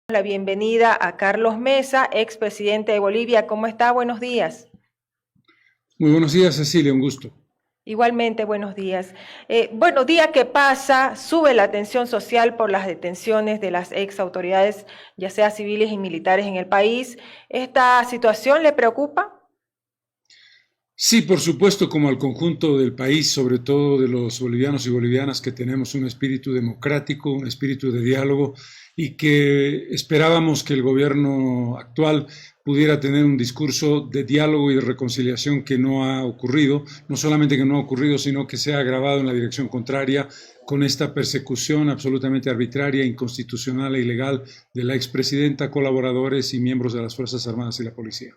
La bienvenida a Carlos Mesa, expresidente de Bolivia. ¿Cómo está? Buenos días. Muy buenos días, Cecilia, un gusto. Igualmente, buenos días. Bueno, día que pasa, sube la tensión social por las detenciones de las ex autoridades, ya sea civiles y militares en el país. ¿Esta situación le preocupa? Sí, por supuesto, como al conjunto del país, sobre todo de los bolivianos y bolivianas que tenemos un espíritu democrático, un espíritu de diálogo y que esperábamos que el gobierno actual pudiera tener un discurso de diálogo y de reconciliación que no ha ocurrido, no solamente que no ha ocurrido, sino que se ha agravado en la dirección contraria con esta persecución absolutamente arbitraria, inconstitucional e ilegal de la expresidenta, colaboradores y miembros de las Fuerzas Armadas y la Policía.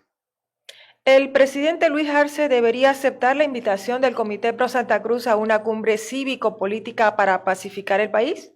El presidente Luis Arce debería aceptar la invitación del Comité Pro Santa Cruz a una cumbre cívico-política para pacificar el país.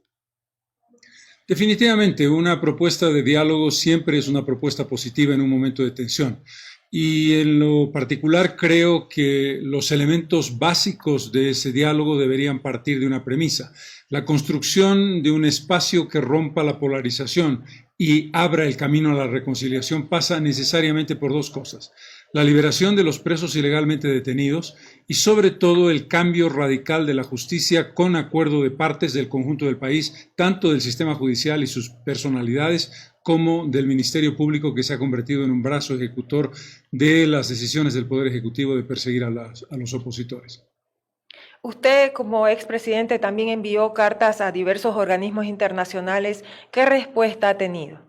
Definitivamente, una propuesta de diálogo siempre es una propuesta positiva en un momento de tensión. Y en lo particular creo que los elementos básicos de ese diálogo deberían partir de una premisa: la construcción de un espacio que rompa la polarización y abra el camino a la reconciliación pasa necesariamente por dos cosas: la liberación de los presos ilegalmente detenidos y sobre todo el cambio radical de la justicia con acuerdo de partes del conjunto del país, tanto del sistema judicial y sus personalidades como del Ministerio Público, que se ha convertido en un brazo ejecutor de las decisiones del Poder Ejecutivo de perseguir a los opositores. Usted, como expresidente, también envió cartas a diversos organismos internacionales. ¿Qué respuesta ha tenido?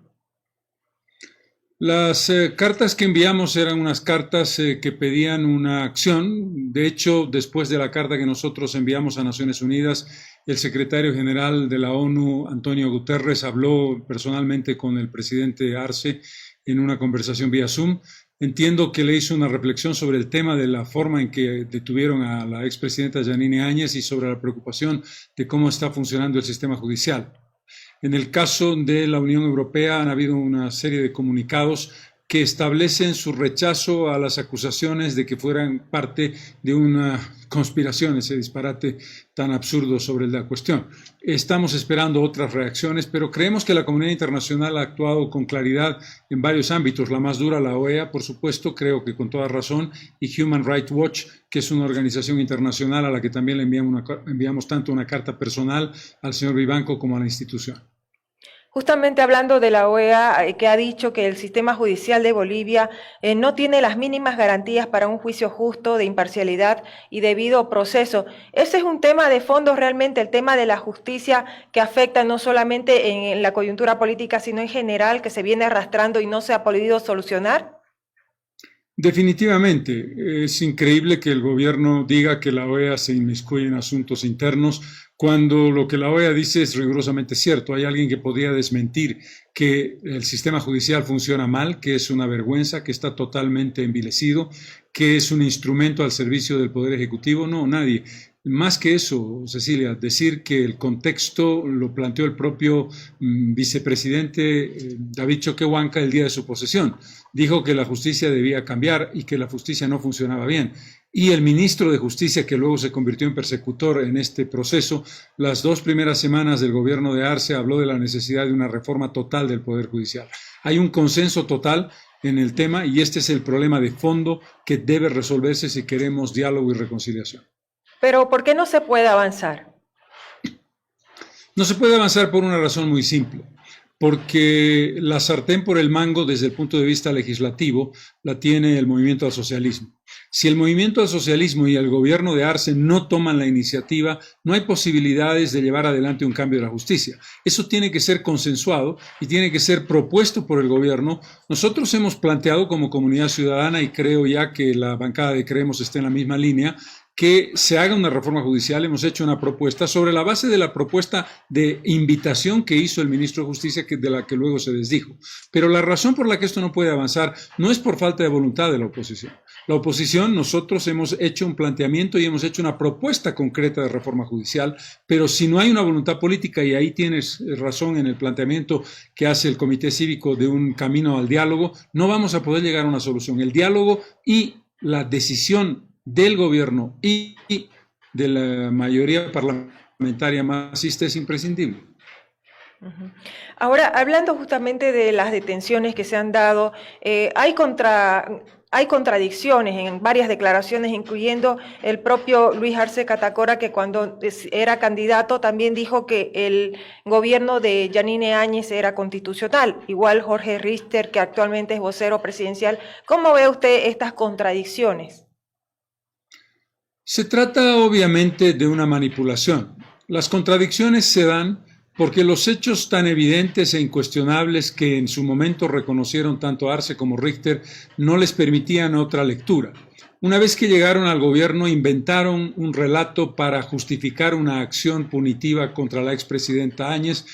Las cartas que enviamos eran unas cartas que pedían una acción. De hecho, después de la carta que nosotros enviamos a Naciones Unidas, el secretario general de la ONU, Antonio Guterres, habló personalmente con el presidente Arce en una conversación vía Zoom. Entiendo que le hizo una reflexión sobre el tema de la forma en que detuvieron a la expresidenta Yanine Áñez y sobre la preocupación de cómo está funcionando el sistema judicial. En el caso de la Unión Europea han habido una serie de comunicados que establecen su rechazo a las acusaciones de que fueran parte de una conspiración, ese disparate tan absurdo sobre la cuestión. Estamos esperando otras reacciones, pero creemos que la comunidad internacional ha actuado con claridad en varios ámbitos. La más dura, la OEA, por supuesto, creo que con toda razón, y Human Rights Watch, que es una organización internacional a la que también le enviamos tanto una carta personal al señor Vivanco como a la institución. Justamente hablando de la OEA, que ha dicho que el sistema judicial de Bolivia no tiene las mínimas garantías para un juicio justo, de imparcialidad y debido proceso. Ese es un tema de fondo realmente, el tema de la justicia que afecta no solamente en la coyuntura política, sino en general, que se viene arrastrando y no se ha podido solucionar. Definitivamente, es increíble que el gobierno diga que la OEA se inmiscuye en asuntos internos cuando lo que la OEA dice es rigurosamente cierto. Hay alguien que podría desmentir que el sistema judicial funciona mal, que es una vergüenza, que está totalmente envilecido, que es un instrumento al servicio del Poder Ejecutivo. No, nadie. Más que eso, Cecilia, decir que el contexto lo planteó el propio vicepresidente David Choquehuanca el día de su posesión. Dijo que la justicia debía cambiar y que la justicia no funcionaba bien. Y el ministro de Justicia, que luego se convirtió en persecutor en este proceso, las 2 primeras semanas del gobierno de Arce habló de la necesidad de una reforma total del Poder Judicial. Hay un consenso total en el tema y este es el problema de fondo que debe resolverse si queremos diálogo y reconciliación. Pero ¿por qué no se puede avanzar? No se puede avanzar por una razón muy simple, porque la sartén por el mango desde el punto de vista legislativo la tiene el movimiento al socialismo. Si el movimiento al socialismo y el gobierno de Arce no toman la iniciativa, no hay posibilidades de llevar adelante un cambio de la justicia. Eso tiene que ser consensuado y tiene que ser propuesto por el gobierno. Nosotros hemos planteado como comunidad ciudadana, y creo ya que la bancada de Creemos está en la misma línea, que se haga una reforma judicial. Hemos hecho una propuesta sobre la base de la propuesta de invitación que hizo el ministro de Justicia, de la que luego se desdijo. Pero la razón por la que esto no puede avanzar no es por falta de voluntad de la oposición. La oposición, nosotros hemos hecho un planteamiento y hemos hecho una propuesta concreta de reforma judicial, pero si no hay una voluntad política, y ahí tienes razón en el planteamiento que hace el Comité Cívico de un camino al diálogo, no vamos a poder llegar a una solución. El diálogo y la decisión del gobierno y de la mayoría parlamentaria marxista es imprescindible. Ujú. Ahora, hablando justamente de las detenciones que se han dado, hay contradicciones en varias declaraciones, incluyendo el propio Luis Arce Catacora, que cuando era candidato también dijo que el gobierno de Yanine Áñez era constitucional. Igual Jorge Richter, que actualmente es vocero presidencial. ¿Cómo ve usted estas contradicciones? Se trata obviamente de una manipulación. Las contradicciones se dan porque los hechos tan evidentes e incuestionables que en su momento reconocieron tanto Arce como Richter no les permitían otra lectura. Una vez que llegaron al gobierno, inventaron un relato para justificar una acción punitiva contra la expresidenta Áñez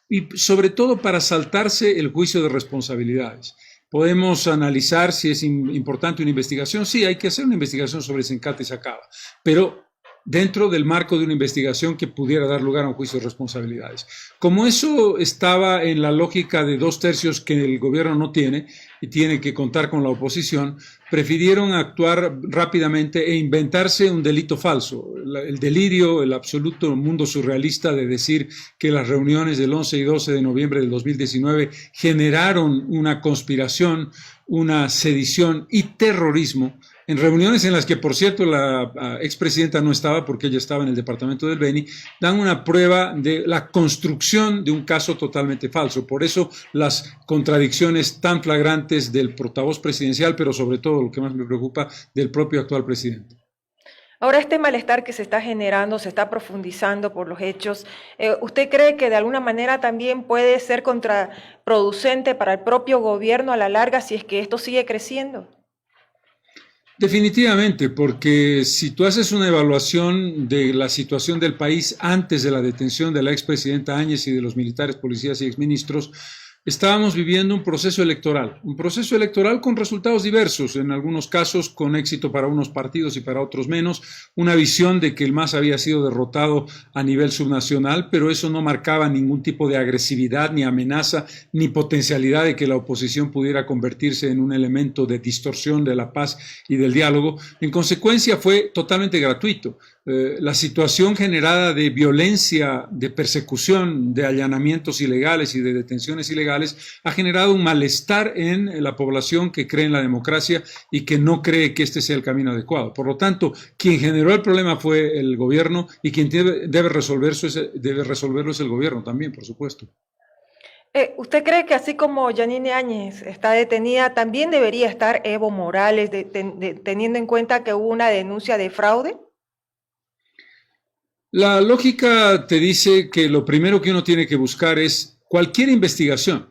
y sobre todo para saltarse el juicio de responsabilidades. Podemos analizar si es importante una investigación. Sí, hay que hacer una investigación sobre Sencata y Sacaba, pero dentro del marco de una investigación que pudiera dar lugar a un juicio de responsabilidades. Como eso estaba en la lógica de 2/3 que el gobierno no tiene y tiene que contar con la oposición, prefirieron actuar rápidamente e inventarse un delito falso. El delirio, el absoluto mundo surrealista de decir que las reuniones del 11 y 12 de noviembre del 2019 generaron una conspiración, una sedición y terrorismo, en reuniones en las que, por cierto, la expresidenta no estaba porque ella estaba en el departamento del Beni, dan una prueba de la construcción de un caso totalmente falso. Por eso las contradicciones tan flagrantes del portavoz presidencial, pero sobre todo, lo que más me preocupa, del propio actual presidente. Ahora, este malestar que se está generando, se está profundizando por los hechos, ¿usted cree que de alguna manera también puede ser contraproducente para el propio gobierno a la larga si es que esto sigue creciendo? Definitivamente, porque si tú haces una evaluación de la situación del país antes de la detención de la expresidenta Áñez y de los militares, policías y exministros, estábamos viviendo un proceso electoral con resultados diversos, en algunos casos con éxito para unos partidos y para otros menos, una visión de que el MAS había sido derrotado a nivel subnacional, pero eso no marcaba ningún tipo de agresividad, ni amenaza, ni potencialidad de que la oposición pudiera convertirse en un elemento de distorsión de la paz y del diálogo. En consecuencia, fue totalmente gratuito. La situación generada de violencia, de persecución, de allanamientos ilegales y de detenciones ilegales ha generado un malestar en la población que cree en la democracia y que no cree que este sea el camino adecuado. Por lo tanto, quien generó el problema fue el gobierno y quien debe resolverlo es el gobierno también, por supuesto. ¿Usted cree que así como Yanine Áñez está detenida, también debería estar Evo Morales, teniendo en cuenta que hubo una denuncia de fraude? La lógica te dice que lo primero que uno tiene que buscar es cualquier investigación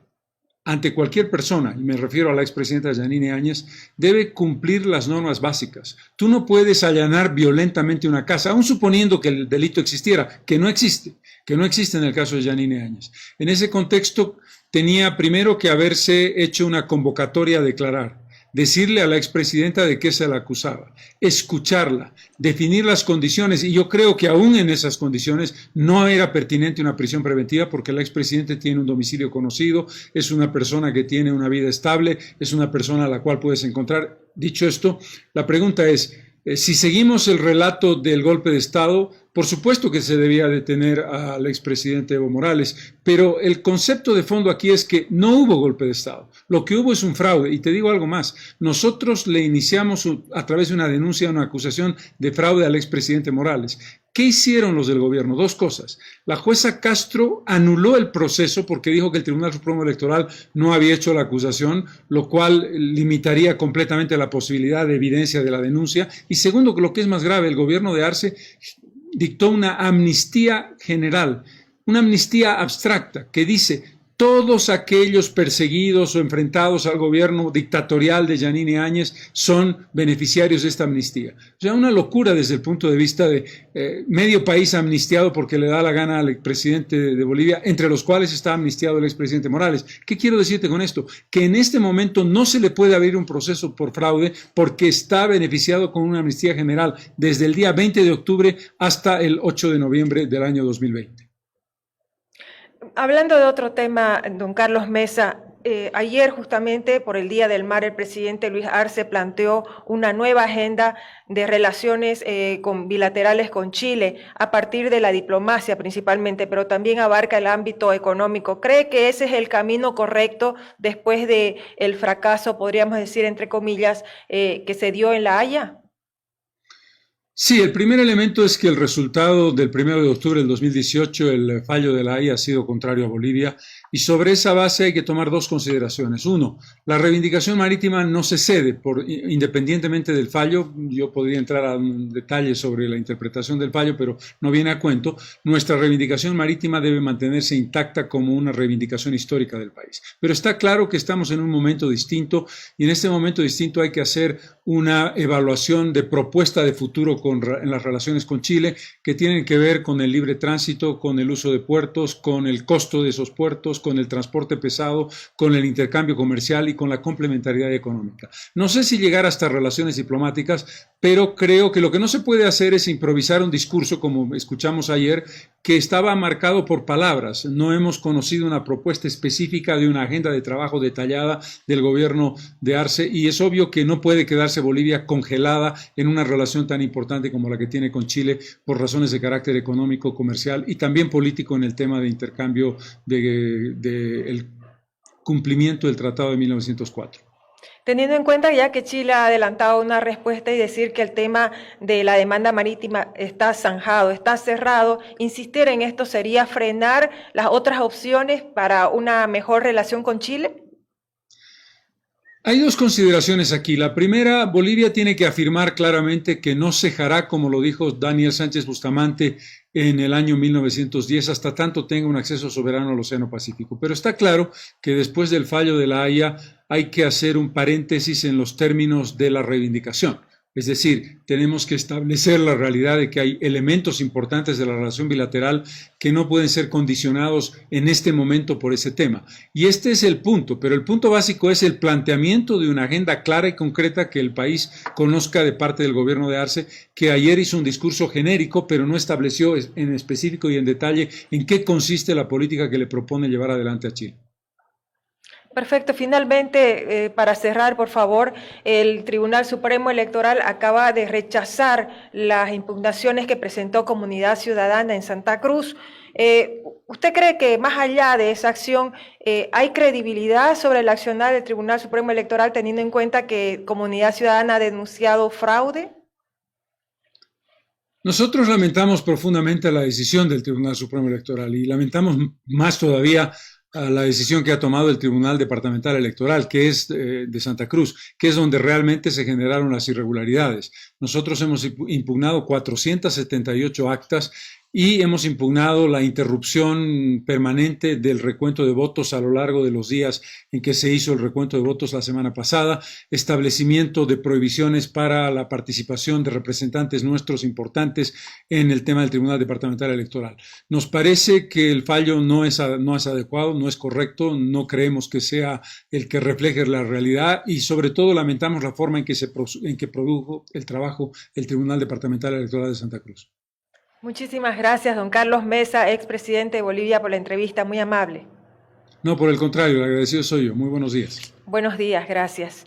ante cualquier persona, y me refiero a la expresidenta Yanine Áñez, debe cumplir las normas básicas. Tú no puedes allanar violentamente una casa, aun suponiendo que el delito existiera, que no existe en el caso de Yanine Áñez. En ese contexto tenía primero que haberse hecho una convocatoria a declarar, decirle a la expresidenta de qué se la acusaba, escucharla, definir las condiciones, y yo creo que aún en esas condiciones no era pertinente una prisión preventiva porque la expresidenta tiene un domicilio conocido, es una persona que tiene una vida estable, es una persona a la cual puedes encontrar. Dicho esto, la pregunta es, si seguimos el relato del golpe de Estado, por supuesto que se debía detener al expresidente Evo Morales, pero el concepto de fondo aquí es que no hubo golpe de Estado. Lo que hubo es un fraude. Y te digo algo más. Nosotros le iniciamos a través de una denuncia, una acusación de fraude al expresidente Morales. ¿Qué hicieron los del gobierno? Dos cosas. La jueza Castro anuló el proceso porque dijo que el Tribunal Supremo Electoral no había hecho la acusación, lo cual limitaría completamente la posibilidad de evidencia de la denuncia. Y segundo, lo que es más grave, el gobierno de Arce dictó una amnistía general, una amnistía abstracta que dice todos aquellos perseguidos o enfrentados al gobierno dictatorial de Yanine Áñez son beneficiarios de esta amnistía. O sea, una locura desde el punto de vista de medio país amnistiado porque le da la gana al expresidente de Bolivia, entre los cuales está amnistiado el expresidente Morales. ¿Qué quiero decirte con esto? Que en este momento no se le puede abrir un proceso por fraude porque está beneficiado con una amnistía general desde el día 20 de octubre hasta el 8 de noviembre del año 2020. Hablando de otro tema, don Carlos Mesa, Ayer, justamente por el Día del Mar, el presidente Luis Arce planteó una nueva agenda de relaciones bilaterales con Chile, a partir de la diplomacia principalmente, pero también abarca el ámbito económico. ¿Cree que ese es el camino correcto después del fracaso, podríamos decir, entre comillas, que se dio en La Haya? Sí, el primer elemento es que el resultado del 1 de octubre del 2018, el fallo de la Haya, ha sido contrario a Bolivia, y sobre esa base hay que tomar dos consideraciones. Uno, la reivindicación marítima no se cede independientemente del fallo. Yo podría entrar a detalles sobre la interpretación del fallo, pero no viene a cuento. Nuestra reivindicación marítima debe mantenerse intacta como una reivindicación histórica del país. Pero está claro que estamos en un momento distinto, y en este momento distinto hay que hacer una evaluación de propuesta de futuro en las relaciones con Chile, que tienen que ver con el libre tránsito, con el uso de puertos, con el costo de esos puertos, con el transporte pesado, con el intercambio comercial y con la complementariedad económica. No sé si llegar hasta relaciones diplomáticas, pero creo que lo que no se puede hacer es improvisar un discurso, como escuchamos ayer, que estaba marcado por palabras. No hemos conocido una propuesta específica de una agenda de trabajo detallada del gobierno de Arce, y es obvio que no puede quedarse Bolivia congelada en una relación tan importante como la que tiene con Chile por razones de carácter económico, comercial y también político en el tema de intercambio el cumplimiento del Tratado de 1904. Teniendo en cuenta ya que Chile ha adelantado una respuesta y decir que el tema de la demanda marítima está zanjado, está cerrado, insistir en esto sería frenar las otras opciones para una mejor relación con Chile. Hay dos consideraciones aquí. La primera, Bolivia tiene que afirmar claramente que no cejará, como lo dijo Daniel Sánchez Bustamante en el año 1910, hasta tanto tenga un acceso soberano al Océano Pacífico. Pero está claro que después del fallo de la Haya hay que hacer un paréntesis en los términos de la reivindicación. Es decir, tenemos que establecer la realidad de que hay elementos importantes de la relación bilateral que no pueden ser condicionados en este momento por ese tema. Y este es el punto, pero el punto básico es el planteamiento de una agenda clara y concreta que el país conozca de parte del gobierno de Arce, que ayer hizo un discurso genérico, pero no estableció en específico y en detalle en qué consiste la política que le propone llevar adelante a Chile. Perfecto. Finalmente, para cerrar, por favor, el Tribunal Supremo Electoral acaba de rechazar las impugnaciones que presentó Comunidad Ciudadana en Santa Cruz. ¿Usted cree que más allá de esa acción hay credibilidad sobre el accionar del Tribunal Supremo Electoral, teniendo en cuenta que Comunidad Ciudadana ha denunciado fraude? Nosotros lamentamos profundamente la decisión del Tribunal Supremo Electoral y lamentamos más todavía a la decisión que ha tomado el Tribunal Departamental Electoral, que es de Santa Cruz, que es donde realmente se generaron las irregularidades. Nosotros hemos impugnado 478 actas y hemos impugnado la interrupción permanente del recuento de votos a lo largo de los días en que se hizo el recuento de votos la semana pasada, establecimiento de prohibiciones para la participación de representantes nuestros importantes en el tema del Tribunal Departamental Electoral. Nos parece que el fallo no es adecuado, no es correcto, no creemos que sea el que refleje la realidad y sobre todo lamentamos la forma en que produjo el trabajo el Tribunal Departamental Electoral de Santa Cruz. Muchísimas gracias, don Carlos Mesa, expresidente de Bolivia, por la entrevista, muy amable. No, por el contrario, el agradecido soy yo. Muy buenos días. Buenos días, gracias.